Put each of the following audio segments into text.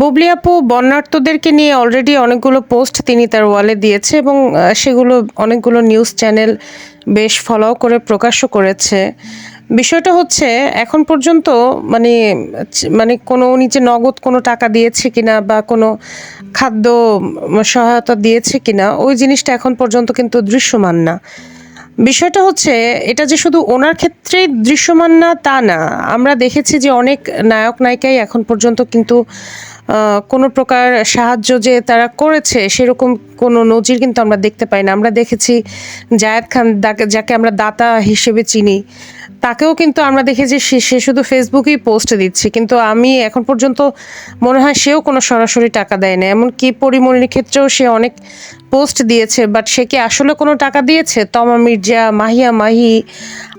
বুবলি আপু বন্যার্তদেরকে নিয়ে অলরেডি অনেকগুলো পোস্ট তিনি তার ওয়ালে দিয়েছে এবং সেগুলো অনেকগুলো নিউজ চ্যানেল বেশ ফলো করে প্রকাশও করেছে। বিষয়টা হচ্ছে এখন পর্যন্ত মানে মানে কোনো উনি যে নগদ কোনো টাকা দিয়েছে কিনা বা কোনো খাদ্য সহায়তা দিয়েছে কিনা ওই জিনিসটা এখন পর্যন্ত কিন্তু দৃশ্যমান না। বিষয়টা হচ্ছে এটা যে শুধু ওনার ক্ষেত্রেই দৃশ্যমান না তা না। আমরা দেখেছি যে অনেক নায়ক-নায়িকাই এখন পর্যন্ত কিন্তু কোনো প্রকার সাহায্য যে তারা করেছে সেরকম কোনো নজির কিন্তু আমরা দেখতে পাই না। আমরা দেখেছি জায়েদ খান যাকে আমরা দাতা হিসেবে চিনি, তাকেও কিন্তু আমরা দেখেছি সে শুধু ফেসবুকেই পোস্ট দিচ্ছে। কিন্তু আমি এখন পর্যন্ত মনে হয় সেও কোনো সরাসরি টাকা দেয় না। এমনকি পরীমনির ক্ষেত্রেও সে অনেক পোস্ট দিয়েছে বাট সে কি আসলে কোনো টাকা দিয়েছে? তমা মির্জা, মাহিয়া মাহি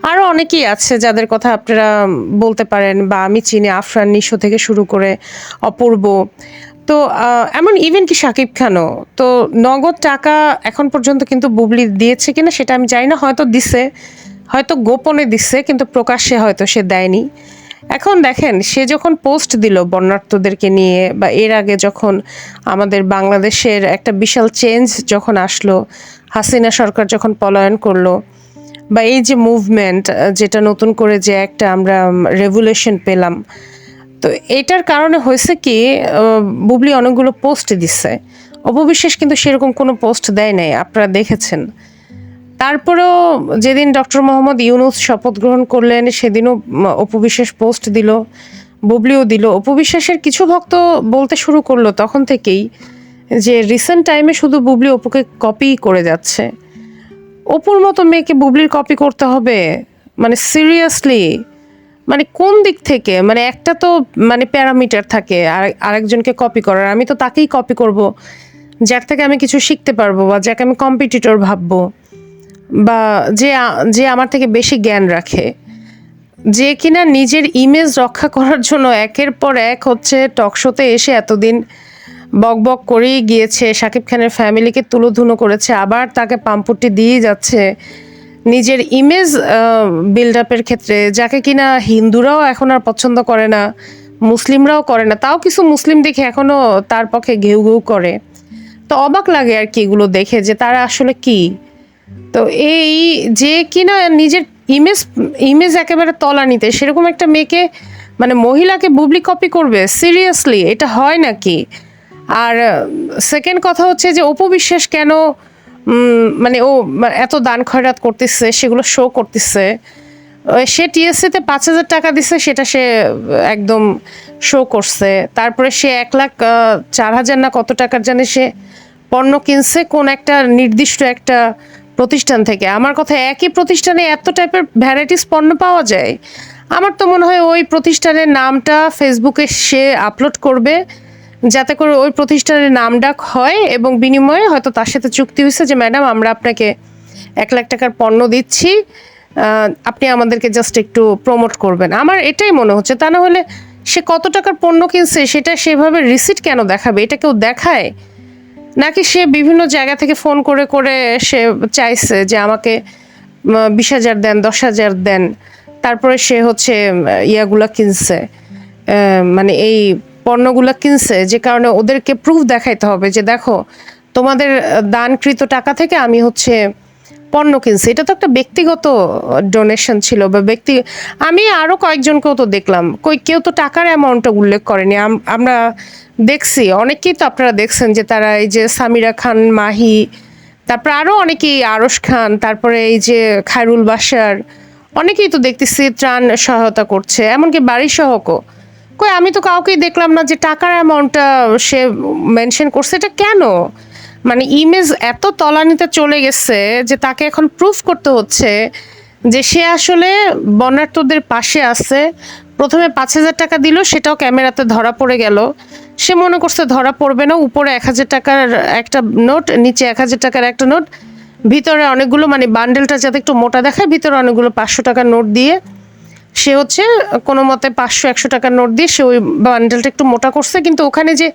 আরও অনেকেই আছে যাদের কথা আপনারা বলতে পারেন বা আমি চিনি আফরান নিশো থেকে শুরু করে অপূর্ব। তো এমন ইভেন কি শাকিব খানও। তো নগদ টাকা এখন পর্যন্ত কিন্তু বুবলি দিয়েছে কিনা সেটা আমি জানি না। হয়তো দিছে, হয়তো গোপনে দিচ্ছে কিন্তু প্রকাশ্যে হয়তো সে দেয়নি। এখন দেখেন সে যখন পোস্ট দিল বন্যার্তদেরকে নিয়ে বা এর আগে যখন আমাদের বাংলাদেশের একটা বিশাল চেঞ্জ যখন আসলো, হাসিনা সরকার যখন পলায়ন করলো বা এই যে মুভমেন্ট যেটা নতুন করে যে একটা আমরা রেভুলেশন পেলাম, তো এটার কারণে হয়েছে কি বুবলি অনেকগুলো পোস্ট দিচ্ছে। অপবিশ্বাস কিন্তু সেরকম কোনো পোস্ট দেয় নাই, আপনারা দেখেছেন। তারপরেও যেদিন ডক্টর মোহাম্মদ ইউনুস শপথ গ্রহণ করলেন সেদিনও অপবিশ্বাস পোস্ট দিল, বুবলিও দিল। অপবিশ্বাসের কিছু ভক্ত বলতে শুরু করলো তখন থেকেই যে রিসেন্ট টাইমে শুধু বুবলি অপুকে কপি করে যাচ্ছে। অপুর মতো মেয়েকে বুবলির কপি করতে হবে? মানে সিরিয়াসলি, মানে কোন দিক থেকে? মানে একটা তো মানে প্যারামিটার থাকে আরেকজনকে কপি করার। আমি তো তাকেই কপি করব যার থেকে আমি কিছু শিখতে পারবো বা যাকে আমি কম্পিটিটর ভাববো বা যে আমার থেকে বেশি জ্ঞান রাখে, যে কিনা নিজের ইমেজ রক্ষা করার জন্য একের পর এক হচ্ছে টক শোতে এসে এতদিন বকবক করেই গিয়েছে, শাকিব খানের ফ্যামিলিকে তুলোধুনো করেছে, আবার তাকে পাম্পটি দিয়ে যাচ্ছে নিজের ইমেজ বিল্ড আপের ক্ষেত্রে, যাকে কিনা হিন্দুরাও এখন আর পছন্দ করে না, মুসলিমরাও করে না, তাও কিছু মুসলিম দেখে এখনো তার পক্ষে ঘেউ ঘেউ করে। তো অবাক লাগে আর কি এগুলো দেখে যে তারা আসলে কি। তো এই যে কিনা নিজের ইমেজ ইমেজ একেবারে তলানিতে সেরকম একটা মেয়েকে মানে মহিলাকে বুবলি কপি করবে? সিরিয়াসলি এটা হয় নাকি? আর সেকেন্ড কথা হচ্ছে যে অপু বিশ্বাস কেন মানে ও এত দান খয়রাত করতেছে, সেগুলো শো করতেছে। সে টিএসসিতে 5,000 টাকা দিছে, সেটা সে একদম শো করছে। তারপরে সে 1,04,000 না কত টাকার জানে সে পণ্য কিনছে কোন একটা নির্দিষ্ট একটা প্রতিষ্ঠান থেকে। আমার কথা, একই প্রতিষ্ঠানে এত টাইপের ভ্যারাইটিস পণ্য পাওয়া যায়? আমার তো মনে হয় ওই প্রতিষ্ঠানের নামটা ফেসবুকে সে আপলোড করবে যাতে করে ওই প্রতিষ্ঠানের নাম ডাক হয় এবং বিনিময়ে হয়তো তার সাথে চুক্তি হয়েছে যে ম্যাডাম আমরা আপনাকে 1,00,000 টাকার পণ্য দিচ্ছি, আপনি আমাদেরকে জাস্ট একটু প্রমোট করবেন। আমার এটাই মনে হচ্ছে। তা না হলে সে কত টাকার পণ্য কিনছে সেটা সেভাবে রিসিট কেন দেখাবে? এটা কেউ দেখায়? নাকি সে বিভিন্ন জায়গা থেকে ফোন করে করে সে চাইছে যে আমাকে 20,000 দেন, 10,000 দেন, তারপরে সে হচ্ছে ইয়াগুলা কিনছে, মানে এই পণ্যগুলা কিনছে, যে কারণে ওদেরকে প্রুফ দেখাইতে হবে যে দেখো তোমাদের দানকৃত টাকা থেকে আমি হচ্ছে পণ্য কিনছি। এটা তো একটা ব্যক্তিগত ডোনেশন ছিল বা আমি আরো কয়েকজনকেও তো দেখলাম, কেউ তো টাকার অ্যামাউন্টটা উল্লেখ করেনি। আমরা দেখছি অনেকেই, তো আপনারা দেখছেন যে তারা এই যে সামিরা খান মাহি, তারপর আরো অনেকেই, আরশ খান, তারপরে এই যে খায়রুল বাশার, অনেকেই তো দেখতেছি ত্রাণ সহায়তা করছে, এমনকি বাড়ি সহকও। আমি তো কাউকেই দেখলাম না যে টাকার অ্যামাউন্টটা সে মেনশন করছে। এটা কেন? মানে ইমেজ এত তলানিতে চলে গেছে যে তাকে এখন প্রুফ করতে হচ্ছে যে সে আসলে বন্যার্তদের পাশে আছে। প্রথমে 5,000 টাকা দিল, সেটাও ক্যামেরাতে ধরা পড়ে গেল। সে মনে করছে ধরা পড়বে না, উপরে 1,000 টাকার একটা নোট, নিচে 1,000 টাকার একটা নোট, ভিতরে অনেকগুলো, মানে বান্ডেলটা যাতে একটু মোটা দেখায়, ভিতরে অনেকগুলো 500 টাকার নোট দিয়ে সে হচ্ছে কোনো মতে 500-100 টাকার নোট দিয়ে সে ওই বান্ডেলটা একটু মোটা করছে। কিন্তু ওখানে যে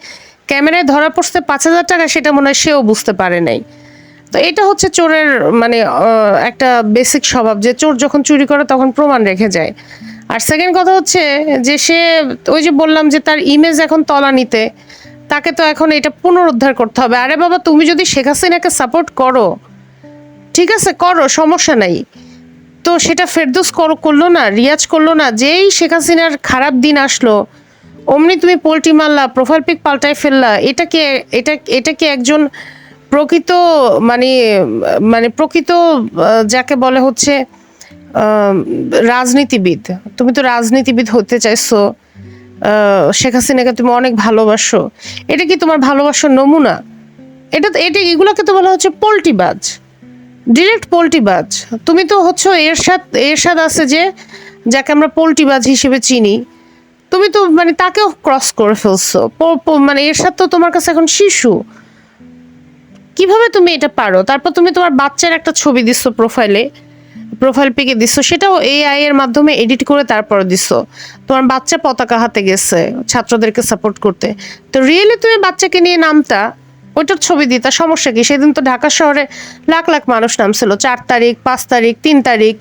ক্যামেরায় ধরা পড়ছে 5,000 টাকা, সেটা মনে হয় সেও বুঝতে পারে নাই। তো এটা হচ্ছে চোরের মানে একটা বেসিক স্বভাব, যে চোর যখন চুরি করে তখন প্রমাণ রেখে যায়। আর সেকেন্ড কথা হচ্ছে যে সে, ওই যে বললাম যে তার ইমেজ এখন তলানিতে, তাকে তো এখন এটা পুনরুদ্ধার করতে হবে। আরে বাবা, তুমি যদি শেখ হাসিনাকে সাপোর্ট করো, ঠিক আছে করো, সমস্যা নাই। তো সেটা ফেরদৌস করলো না, রিয়াজ করলো না, যেই শেখ হাসিনার খারাপ দিন আসলো অমনি তুমি পোল্টি মারলা, প্রোফাইল পিক পাল্টাই ফেললা। এটা কি একজন প্রকৃত মানে মানে প্রকৃত যাকে বলে হচ্ছে রাজনীতিবিদ? তুমি তো রাজনীতিবিদ হতে চাইছো, শেখ হাসিনাকে তুমি অনেক ভালোবাসো, এটা কি তোমার ভালোবাসার নমুনা? এগুলোকে তো বলা হচ্ছে পোল্টিবাজ, ডিরেক্ট পোল্টিবাজ। তুমি তো হচ্ছে এরশাদ আছে যে, যাকে আমরা পোল্টিবাজ হিসেবে চিনি, তুমি তো মানে তাকেও ক্রস করে ফেলছো। মানে এরশাদ তো তোমার কাছে এখন শিশু। কিভাবে তুমি এটা পারো? তারপর তুমি তোমার বাচ্চার একটা ছবি দিচ্ছ প্রোফাইল পিকে দিচ্ছ, সেটাও এআই এর মাধ্যমে এডিট করে তারপর দিচ্ছ। তোমার বাচ্চা পতাকা হাতে গেছে ছাত্রদেরকে সাপোর্ট করতে। তো রিয়েলি তুমি বাচ্চাকে নিয়ে নামতা, ওইটার ছবি দিতা, সমস্যা কি? সেদিন তো ঢাকা শহরে লাখ লাখ মানুষ নামছিল, 4 তারিখ, 5 তারিখ, 3 তারিখ,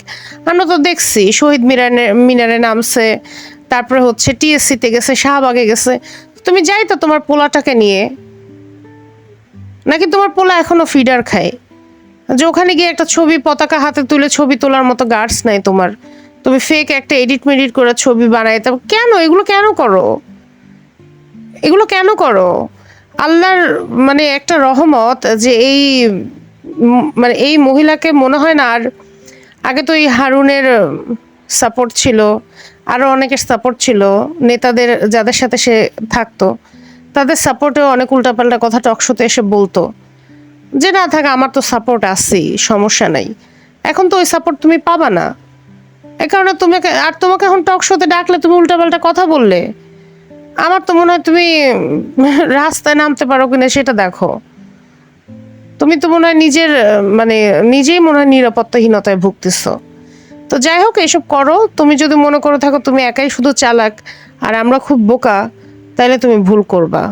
আমরা তো দেখছি শহীদ মিনারে নামছে, তারপরে হচ্ছে টিএসসিতে গেছে, শাহবাগে গেছে। তুমি যাইতো তোমার পোলাটাকে নিয়ে, নাকি তোমার পোলা এখনো ফিডার খায়? যে ওখানে গিয়ে একটা ছবি পতাকা হাতে তুলে ছবি তোলার মতো গার্ডস নাই তোমার, তুমি ফেক একটা এডিট মেডিট করে ছবি বানাই। তবে কেন এগুলো কেন করো? এগুলো কেন করো? আল্লাহর মানে একটা রহমত যে এই মানে এই মহিলাকে মনে হয় না আর, আগে তো এই হারুনের সাপোর্ট ছিল, আরও অনেকের সাপোর্ট ছিল, নেতাদের যাদের সাথে সে থাকতো তাদের সাপোর্টেও অনেক উল্টাপাল্টা কথা টকশোতে এসে বলতো যে না থাক, আমার তো সাপোর্ট আছেই, সমস্যা নাই। এখন তো ওই সাপোর্ট তুমি পাবা না। এ কারণে তোমাকে এখন টকশোতে ডাকলে তুমি উল্টাপাল্টা কথা বললে, আমার তো মনে হয় তুমি রাস্তায় নামতে পারো কিনা সেটা দেখো। তুমি তো মনে হয় নিজেই মনে হয় নিরাপত্তাহীনতায় ভুগতেছ। তো যাই হোক, এসব করো। তুমি যদি মনে করো থাকো তুমি একাই শুধু চালাক আর আমরা খুব বোকা, তাহলে তুমি ভুল করবা।